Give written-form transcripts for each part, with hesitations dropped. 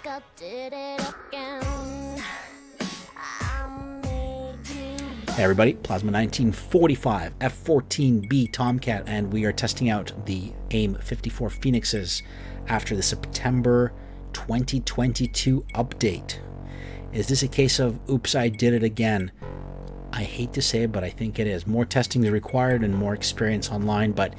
I did it again. Hey everybody, Plasma 1945 F-14B Tomcat, and we are testing out the Aim54 Phoenixes after the September 2022 update. Is this a case of oops, I did it again? I hate to say it, but I think it is. More testing is required and more experience online, but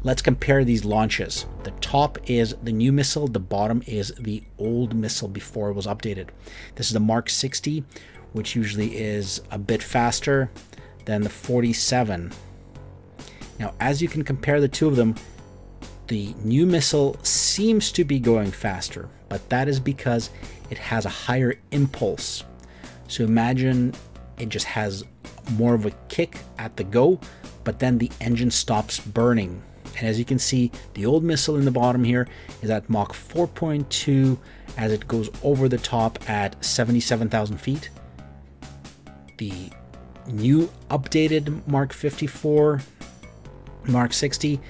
let's compare these launches. The top is the new missile, the bottom is the old missile before it was updated. This is the Mark 60, which usually is a bit faster than the 47. Now, as you can compare the two of them, the new missile seems to be going faster, but that is because it has a higher impulse. So imagine it just has more of a kick at the go, but then the engine stops burning. And as you can see, the old missile in the bottom here is at Mach 4.2 as it goes over the top at 77,000 feet. The new updated Mark 54, Mark 60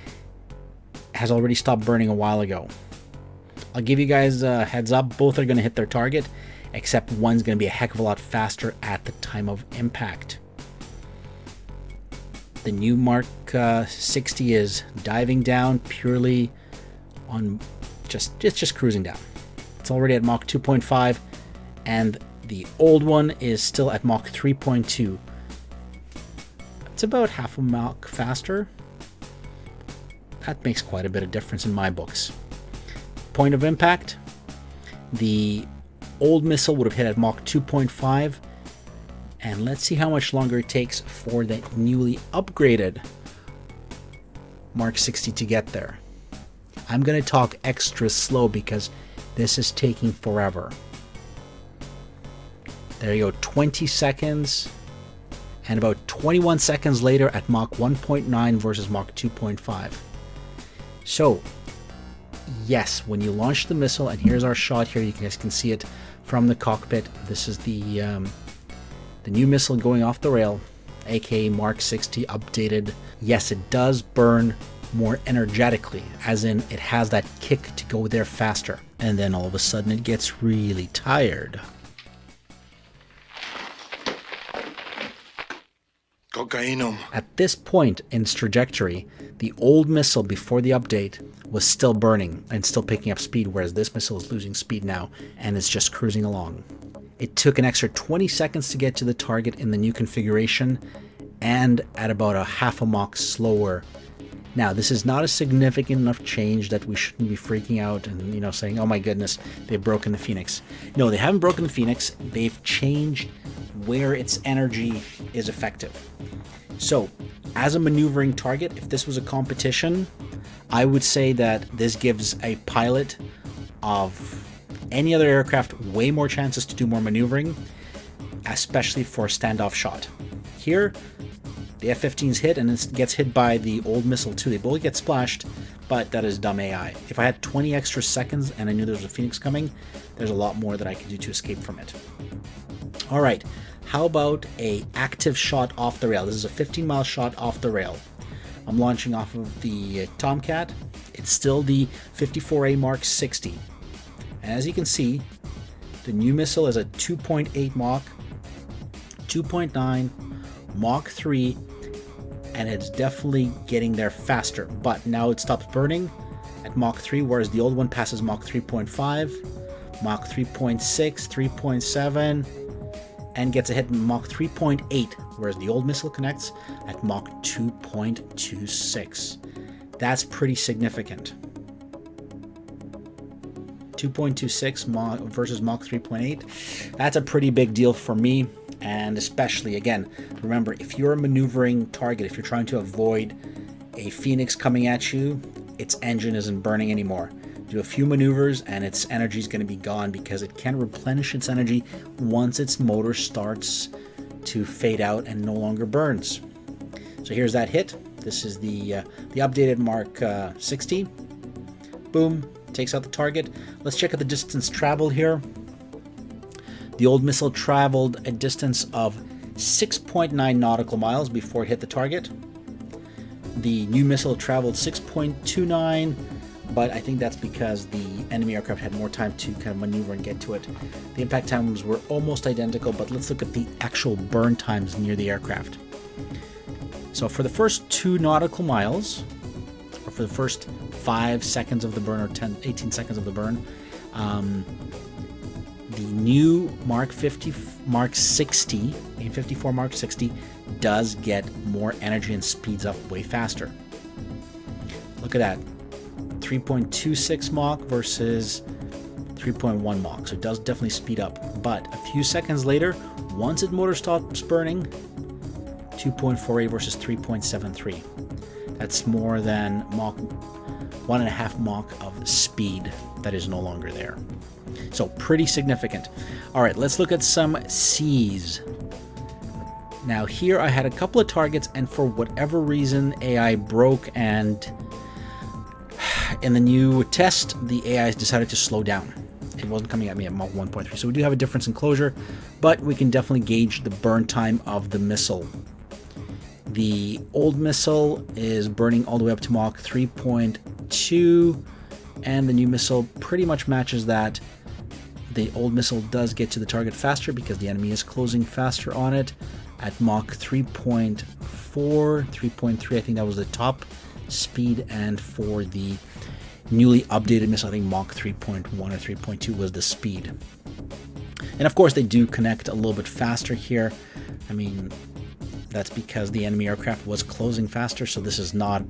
has already stopped burning a while ago. I'll give you guys a heads up, both are going to hit their target, except one's going to be a heck of a lot faster at the time of impact. The new Mark 60 is diving down purely on it's just cruising down. It's already at Mach 2.5, and the old one is still at Mach 3.2. It's about half a Mach faster. That makes quite a bit of difference in my books. Point of impact, the old missile would have hit at Mach 2.5. And let's see how much longer it takes for the newly upgraded Mark 60 to get there. I'm going to talk extra slow because this is taking forever. There you go, 20 seconds, and about 21 seconds later at Mach 1.9 versus Mach 2.5. So, yes, when you launch the missile, and here's our shot here, you guys can see it from the cockpit. This is the new missile going off the rail, aka Mark 60 updated. Yes, it does burn more energetically, as in it has that kick to go there faster. And then all of a sudden it gets really tired. At this point in its trajectory, the old missile before the update was still burning and still picking up speed, whereas this missile is losing speed now and is just cruising along. It took an extra 20 seconds to get to the target in the new configuration, and at about a half a Mach slower. Now, this is not a significant enough change that we shouldn't be freaking out and, saying, oh my goodness, they've broken the Phoenix. No, they haven't broken the Phoenix. They've changed where its energy is effective. So, as a maneuvering target, if this was a competition, I would say that this gives a pilot of any other aircraft way more chances to do more maneuvering, especially for a standoff shot. Here, the F-15's hit, and it gets hit by the old missile too. They both get splashed, but that is dumb AI. If I had 20 extra seconds and I knew there was a Phoenix coming, there's a lot more that I could do to escape from it. All right, how about a active shot off the rail? This is a 15-mile shot off the rail. I'm launching off of the Tomcat. It's still the 54A Mark 60. And as you can see, the new missile is at 2.8 Mach, 2.9, Mach 3, and it's definitely getting there faster. But now it stops burning at Mach 3, whereas the old one passes Mach 3.5, Mach 3.6, 3.7, and gets a hit in Mach 3.8, whereas the old missile connects at Mach 2.26. That's pretty significant. 2.26 Mach versus Mach 3.8. That's a pretty big deal for me, and especially, again, remember, if you're a maneuvering target, if you're trying to avoid a Phoenix coming at you, its engine isn't burning anymore. Do a few maneuvers and its energy is going to be gone because it can't replenish its energy once its motor starts to fade out and no longer burns. So here's that hit. This is the updated Mark 60. Boom. Takes out the target. Let's check out the distance traveled here. The old missile traveled a distance of 6.9 nautical miles before it hit the target. The new missile traveled 6.29 but I think that's because the enemy aircraft had more time to kind of maneuver and get to it. The impact times were almost identical, but let's look at the actual burn times near the aircraft. So for the first 2 nautical miles, or for the first 5 seconds of the burn, or 18 seconds of the burn, the new Mark 60, Aim54 Mark 60 does get more energy and speeds up way faster. Look at that. 3.26 Mach versus 3.1 Mach, so it does definitely speed up. But a few seconds later, once its motor stops burning, 2.48 versus 3.73. That's more than Mach 1.5 Mach of speed that is no longer there. So pretty significant. All right, let's look at some C's. Now here I had a couple of targets, and for whatever reason AI broke, and in the new test the AI decided to slow down. It wasn't coming at me at Mach 1.3, so we do have a difference in closure, but we can definitely gauge the burn time of the missile. The old missile is burning all the way up to Mach 3.2, and the new missile pretty much matches that. The old missile does get to the target faster because the enemy is closing faster on it at Mach 3.4, 3.3, I think that was the top speed, and for the newly updated missile, I think Mach 3.1 or 3.2 was the speed. And of course they do connect a little bit faster here. I mean, that's because the enemy aircraft was closing faster, so this is not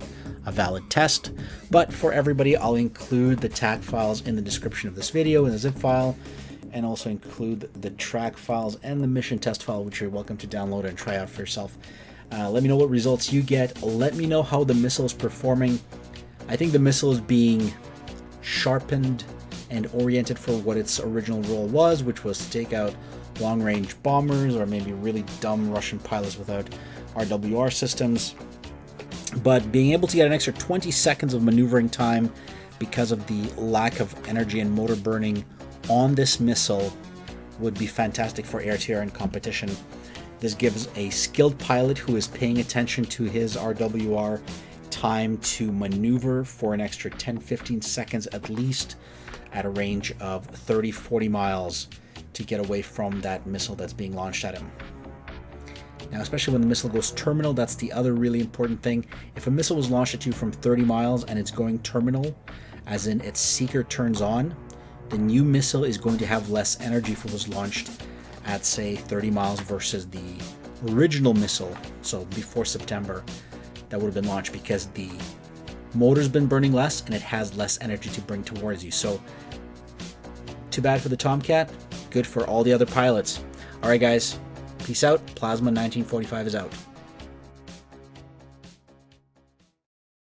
a valid test. But for everybody, I'll include the TAC files in the description of this video in the zip file, and also include the track files and the mission test file, which you're welcome to download and try out for yourself. Let me know what results you get. Let me know how the missile is performing. I think the missile is being sharpened and oriented for what its original role was, which was to take out long-range bombers or maybe really dumb Russian pilots without RWR systems. But being able to get an extra 20 seconds of maneuvering time because of the lack of energy and motor burning on this missile would be fantastic for air-to-air and competition. This gives a skilled pilot who is paying attention to his RWR time to maneuver for an extra 10-15 seconds at least at a range of 30-40 miles to get away from that missile that's being launched at him. Now, especially when the missile goes terminal, that's the other really important thing. If a missile was launched at you from 30 miles and it's going terminal, as in its seeker turns on, the new missile is going to have less energy if it was launched at, say, 30 miles versus the original missile, so before September, that would have been launched, because the motor's been burning less and it has less energy to bring towards you. So, too bad for the Tomcat, good for all the other pilots. Alright guys, peace out. Plasma 1945 is out.